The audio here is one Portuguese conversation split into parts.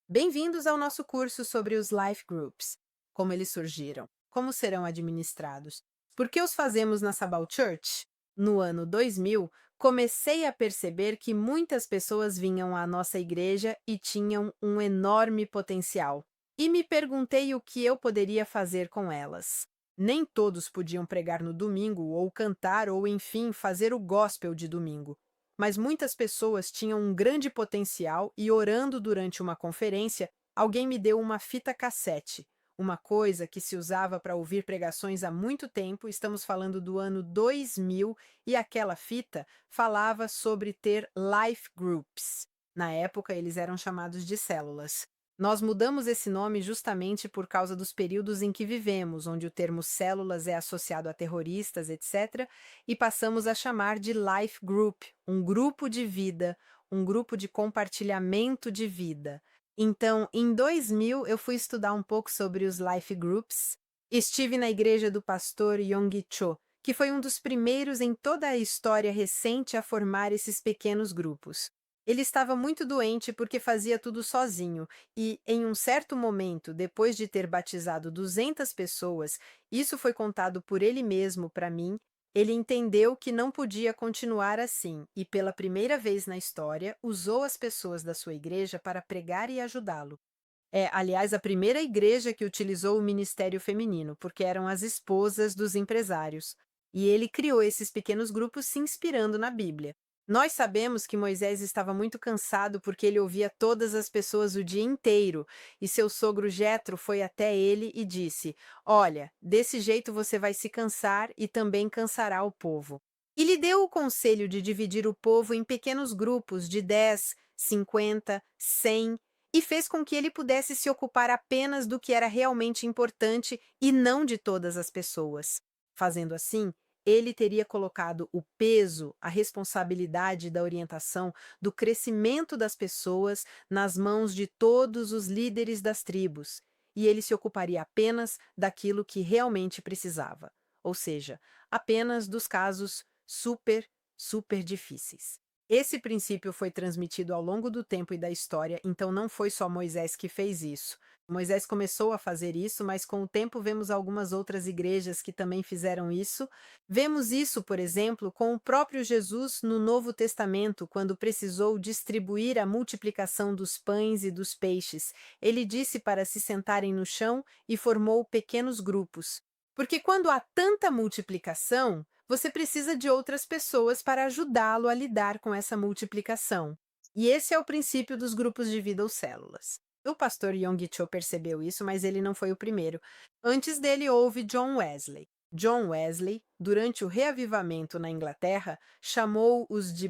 Bem-vindos ao nosso curso sobre os Life Groups, como eles surgiram, como serão administrados, por que os fazemos na Sabal Church. No ano 2000, comecei a perceber que muitas pessoas vinham à nossa igreja e tinham um enorme potencial. E me perguntei o que eu poderia fazer com elas. Nem todos podiam pregar no domingo, ou cantar, ou enfim, fazer o gospel de domingo. Mas muitas pessoas tinham um grande potencial e, orando durante uma conferência, alguém me deu uma fita cassete, uma coisa que se usava para ouvir pregações há muito tempo, estamos falando do ano 2000, e aquela fita falava sobre ter life groups. Na época, eles eram chamados de células. Nós mudamos esse nome justamente por causa dos períodos em que vivemos, onde o termo células é associado a terroristas, etc., e passamos a chamar de life group, um grupo de vida, um grupo de compartilhamento de vida. Então, em 2000, eu fui estudar um pouco sobre os life groups. Estive na igreja do pastor Yonggi Cho, que foi um dos primeiros em toda a história recente a formar esses pequenos grupos. Ele estava muito doente porque fazia tudo sozinho e, em um certo momento, depois de ter batizado 200 pessoas, isso foi contado por ele mesmo para mim. Ele entendeu que não podia continuar assim e, pela primeira vez na história, usou as pessoas da sua igreja para pregar e ajudá-lo. É, aliás, a primeira igreja que utilizou o ministério feminino, porque eram as esposas dos empresários. E ele criou esses pequenos grupos se inspirando na Bíblia. Nós sabemos que Moisés estava muito cansado porque ele ouvia todas as pessoas o dia inteiro, e seu sogro Jetro foi até ele e disse: Olha, desse jeito você vai se cansar e também cansará o povo. E lhe deu o conselho de dividir o povo em pequenos grupos de 10, 50, 100 e fez com que ele pudesse se ocupar apenas do que era realmente importante e não de todas as pessoas. Fazendo assim, ele teria colocado o peso, a responsabilidade da orientação, do crescimento das pessoas nas mãos de todos os líderes das tribos, e ele se ocuparia apenas daquilo que realmente precisava, ou seja, apenas dos casos super, super difíceis. Esse princípio foi transmitido ao longo do tempo e da história, então não foi só Moisés que fez isso. Moisés começou a fazer isso, mas com o tempo vemos algumas outras igrejas que também fizeram isso. Vemos isso, por exemplo, com o próprio Jesus no Novo Testamento, quando precisou distribuir a multiplicação dos pães e dos peixes. Ele disse para se sentarem no chão e formou pequenos grupos. Porque quando há tanta multiplicação, você precisa de outras pessoas para ajudá-lo a lidar com essa multiplicação. E esse é o princípio dos grupos de vida ou células. O pastor Yonggi Cho percebeu isso, mas ele não foi o primeiro. Antes dele houve John Wesley. John Wesley, durante o reavivamento na Inglaterra, chamou os de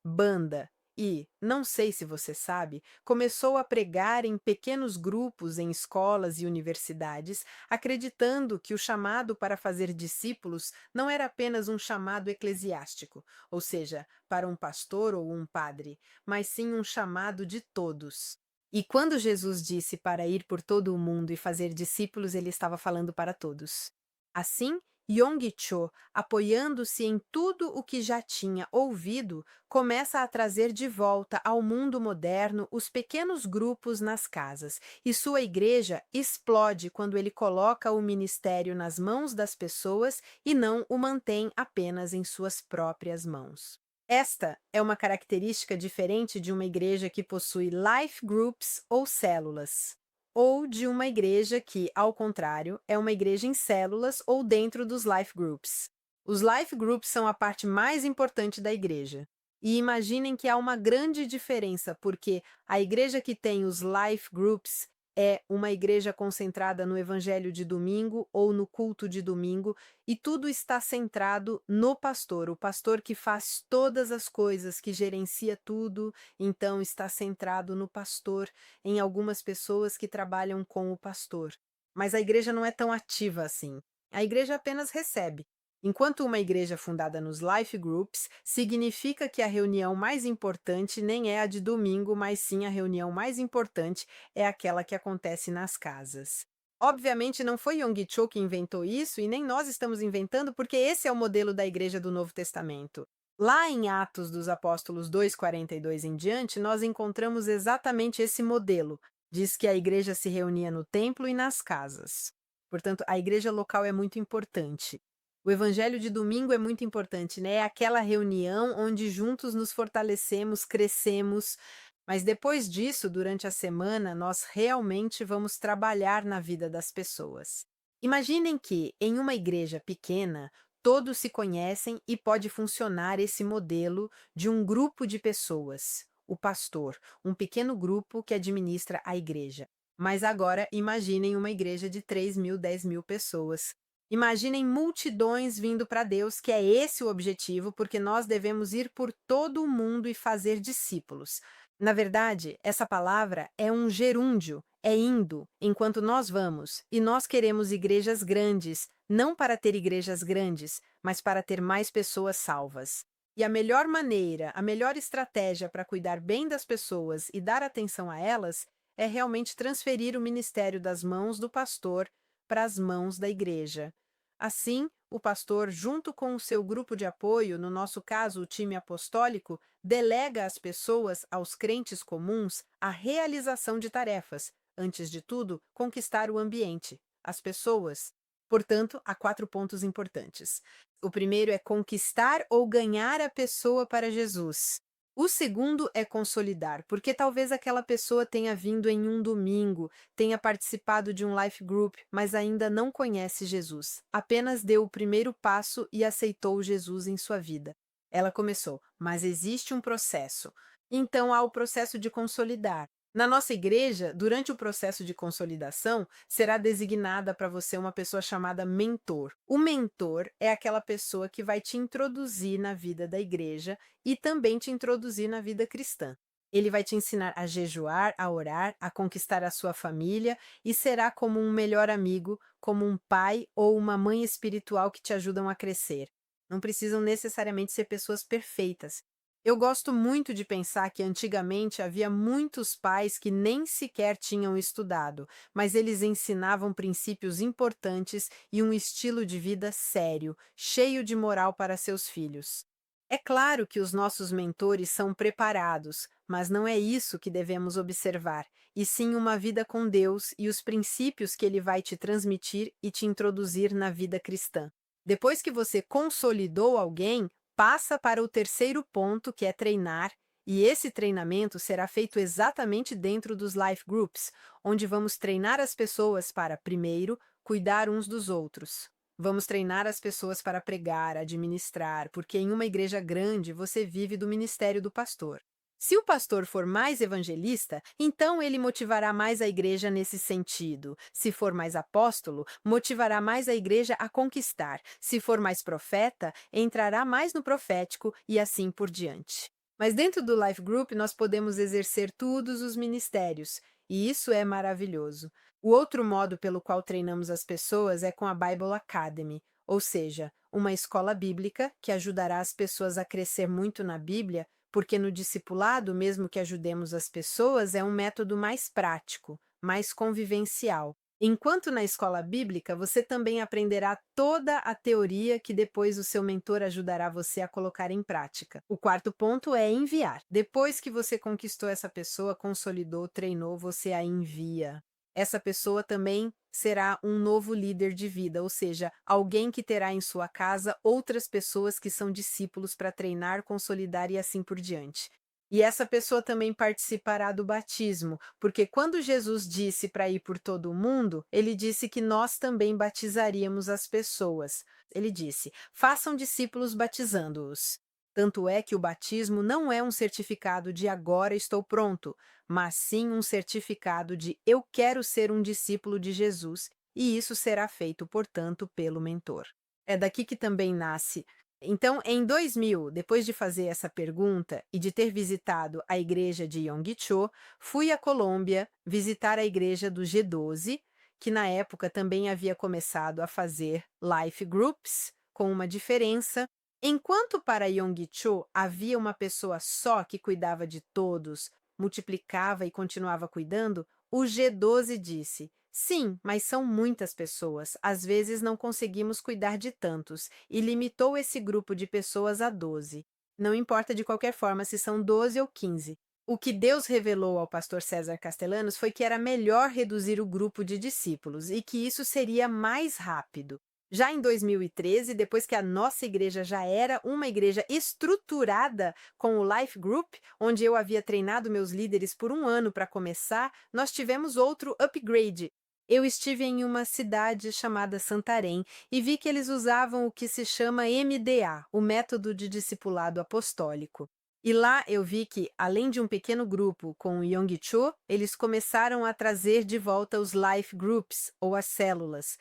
banda, e, não sei se você sabe, começou a pregar em pequenos grupos em escolas e universidades, acreditando que o chamado para fazer discípulos não era apenas um chamado eclesiástico, ou seja, para um pastor ou um padre, mas sim um chamado de todos. E quando Jesus disse para ir por todo o mundo e fazer discípulos, ele estava falando para todos. Assim, Yonggi Cho, apoiando-se em tudo o que já tinha ouvido, começa a trazer de volta ao mundo moderno os pequenos grupos nas casas, e sua igreja explode quando ele coloca o ministério nas mãos das pessoas e não o mantém apenas em suas próprias mãos. Esta é uma característica diferente de uma igreja que possui life groups ou células, ou de uma igreja que, ao contrário, é uma igreja em células ou dentro dos life groups. Os life groups são a parte mais importante da igreja. E imaginem que há uma grande diferença, porque a igreja que tem os life groups é uma igreja concentrada no evangelho de domingo ou no culto de domingo, e tudo está centrado no pastor, o pastor que faz todas as coisas, que gerencia tudo, então está centrado no pastor, em algumas pessoas que trabalham com o pastor. Mas a igreja não é tão ativa assim. A igreja apenas recebe. Enquanto uma igreja fundada nos life groups significa que a reunião mais importante nem é a de domingo, mas sim a reunião mais importante é aquela que acontece nas casas. Obviamente não foi Yonggi Cho que inventou isso e nem nós estamos inventando, porque esse é o modelo da igreja do Novo Testamento. Lá em Atos dos Apóstolos 2:42 em diante, nós encontramos exatamente esse modelo. Diz que a igreja se reunia no templo e nas casas. Portanto, a igreja local é muito importante. O evangelho de domingo é muito importante, né? É aquela reunião onde juntos nos fortalecemos, crescemos. Mas depois disso, durante a semana, nós realmente vamos trabalhar na vida das pessoas. Imaginem que, em uma igreja pequena, todos se conhecem e pode funcionar esse modelo de um grupo de pessoas. O pastor, um pequeno grupo que administra a igreja. Mas agora imaginem uma igreja de 3.000, 10.000 pessoas. Imaginem multidões vindo para Deus, que é esse o objetivo, porque nós devemos ir por todo o mundo e fazer discípulos. Na verdade, essa palavra é um gerúndio, é indo, enquanto nós vamos, e nós queremos igrejas grandes, não para ter igrejas grandes, mas para ter mais pessoas salvas. E a melhor maneira, a melhor estratégia para cuidar bem das pessoas e dar atenção a elas é realmente transferir o ministério das mãos do pastor para as mãos da igreja. Assim, o pastor, junto com o seu grupo de apoio, no nosso caso, o time apostólico, delega às pessoas, aos crentes comuns, a realização de tarefas. Antes de tudo, conquistar o ambiente, as pessoas. Portanto, há 4 pontos importantes. O primeiro é conquistar ou ganhar a pessoa para Jesus. O segundo é consolidar, porque talvez aquela pessoa tenha vindo em um domingo, tenha participado de um life group, mas ainda não conhece Jesus. Apenas deu o primeiro passo e aceitou Jesus em sua vida. Ela começou, mas existe um processo. Então há o processo de consolidar. Na nossa igreja, durante o processo de consolidação, será designada para você uma pessoa chamada mentor. O mentor é aquela pessoa que vai te introduzir na vida da igreja e também te introduzir na vida cristã. Ele vai te ensinar a jejuar, a orar, a conquistar a sua família e será como um melhor amigo, como um pai ou uma mãe espiritual que te ajudam a crescer. Não precisam necessariamente ser pessoas perfeitas. Eu gosto muito de pensar que antigamente havia muitos pais que nem sequer tinham estudado, mas eles ensinavam princípios importantes e um estilo de vida sério, cheio de moral para seus filhos. É claro que os nossos mentores são preparados, mas não é isso que devemos observar, e sim uma vida com Deus e os princípios que ele vai te transmitir e te introduzir na vida cristã. Depois que você consolidou alguém, passa para o terceiro ponto, que é treinar, e esse treinamento será feito exatamente dentro dos life groups, onde vamos treinar as pessoas para, primeiro, cuidar uns dos outros. Vamos treinar as pessoas para pregar, administrar, porque em uma igreja grande você vive do ministério do pastor. Se o pastor for mais evangelista, então ele motivará mais a igreja nesse sentido. Se for mais apóstolo, motivará mais a igreja a conquistar. Se for mais profeta, entrará mais no profético e assim por diante. Mas dentro do Life Group nós podemos exercer todos os ministérios, e isso é maravilhoso. O outro modo pelo qual treinamos as pessoas é com a Bible Academy, ou seja, uma escola bíblica que ajudará as pessoas a crescer muito na Bíblia, porque no discipulado, mesmo que ajudemos as pessoas, é um método mais prático, mais convivencial. Enquanto na escola bíblica, você também aprenderá toda a teoria que depois o seu mentor ajudará você a colocar em prática. O quarto ponto é enviar. Depois que você conquistou essa pessoa, consolidou, treinou, você a envia. Essa pessoa também será um novo líder de vida, ou seja, alguém que terá em sua casa outras pessoas que são discípulos para treinar, consolidar e assim por diante. E essa pessoa também participará do batismo, porque quando Jesus disse para ir por todo o mundo, ele disse que nós também batizaríamos as pessoas. Ele disse: façam discípulos batizando-os. Tanto é que o batismo não é um certificado de agora estou pronto, mas sim um certificado de eu quero ser um discípulo de Jesus, e isso será feito, portanto, pelo mentor. É daqui que também nasce. Então, em 2000, depois de fazer essa pergunta e de ter visitado a igreja de Yonggi-cho, fui à Colômbia visitar a igreja do G12, que na época também havia começado a fazer life groups, com uma diferença. Enquanto para Yonggi-cho havia uma pessoa só que cuidava de todos, multiplicava e continuava cuidando, o G12 disse: sim, mas são muitas pessoas, às vezes não conseguimos cuidar de tantos, e limitou esse grupo de pessoas a 12. Não importa de qualquer forma se são 12 ou 15. O que Deus revelou ao pastor César Castellanos foi que era melhor reduzir o grupo de discípulos e que isso seria mais rápido. Já em 2013, depois que a nossa igreja já era uma igreja estruturada com o Life Group, onde eu havia treinado meus líderes por um ano para começar, nós tivemos outro upgrade. Eu estive em uma cidade chamada Santarém e vi que eles usavam o que se chama MDA, o método de discipulado apostólico. E lá eu vi que, além de um pequeno grupo com o Yong Cho, eles começaram a trazer de volta os life groups, ou as células.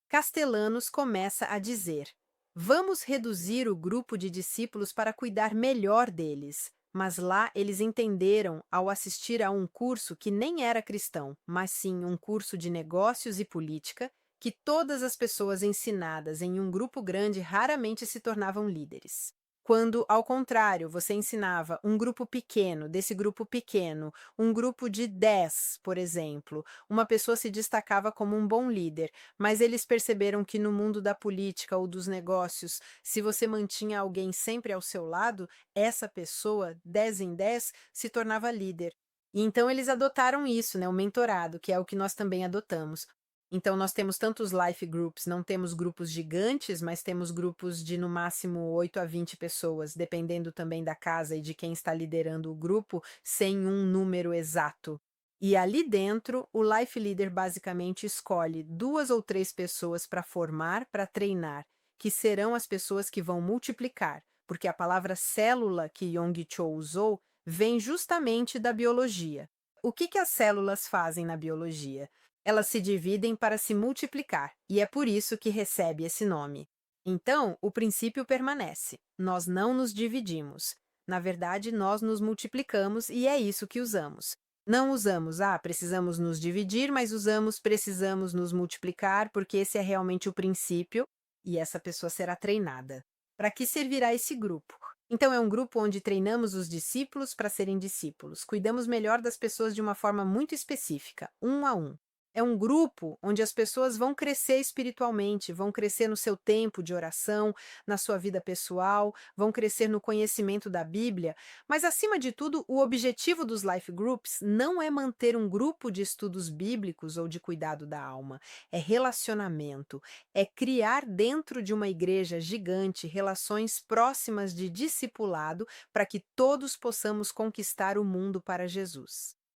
Castellanos começa a dizer: vamos reduzir o grupo de discípulos para cuidar melhor deles. Mas lá eles entenderam, ao assistir a um curso que nem era cristão, mas sim um curso de negócios e política, que todas as pessoas ensinadas em um grupo grande raramente se tornavam líderes. Quando, ao contrário, você ensinava um grupo pequeno, desse grupo pequeno, um grupo de 10, por exemplo, uma pessoa se destacava como um bom líder, mas eles perceberam que no mundo da política ou dos negócios, se você mantinha alguém sempre ao seu lado, essa pessoa, 10 em 10, se tornava líder. E então eles adotaram isso, né, o mentorado, que é o que nós também adotamos. Então nós temos tantos life groups, não temos grupos gigantes, mas temos grupos de no máximo 8 a 20 pessoas, dependendo também da casa e de quem está liderando o grupo, sem um número exato. E ali dentro, o Life Leader basicamente escolhe 2 ou 3 pessoas para formar, para treinar, que serão as pessoas que vão multiplicar, porque a palavra célula que Yong Cho usou vem justamente da biologia. O que as células fazem na biologia? Elas se dividem para se multiplicar, e é por isso que recebe esse nome. Então, o princípio permanece. Nós não nos dividimos. Na verdade, nós nos multiplicamos e é isso que usamos. Não usamos, precisamos nos dividir, mas usamos, precisamos nos multiplicar, porque esse é realmente o princípio e essa pessoa será treinada. Para que servirá esse grupo? Então, é um grupo onde treinamos os discípulos para serem discípulos, cuidamos melhor das pessoas de uma forma muito específica, um a um. É um grupo onde as pessoas vão crescer espiritualmente, vão crescer no seu tempo de oração, na sua vida pessoal, vão crescer no conhecimento da Bíblia, mas acima de tudo, o objetivo dos life groups não é manter um grupo de estudos bíblicos ou de cuidado da alma, é relacionamento, é criar dentro de uma igreja gigante relações próximas de discipulado para que todos possamos conquistar o mundo para Jesus.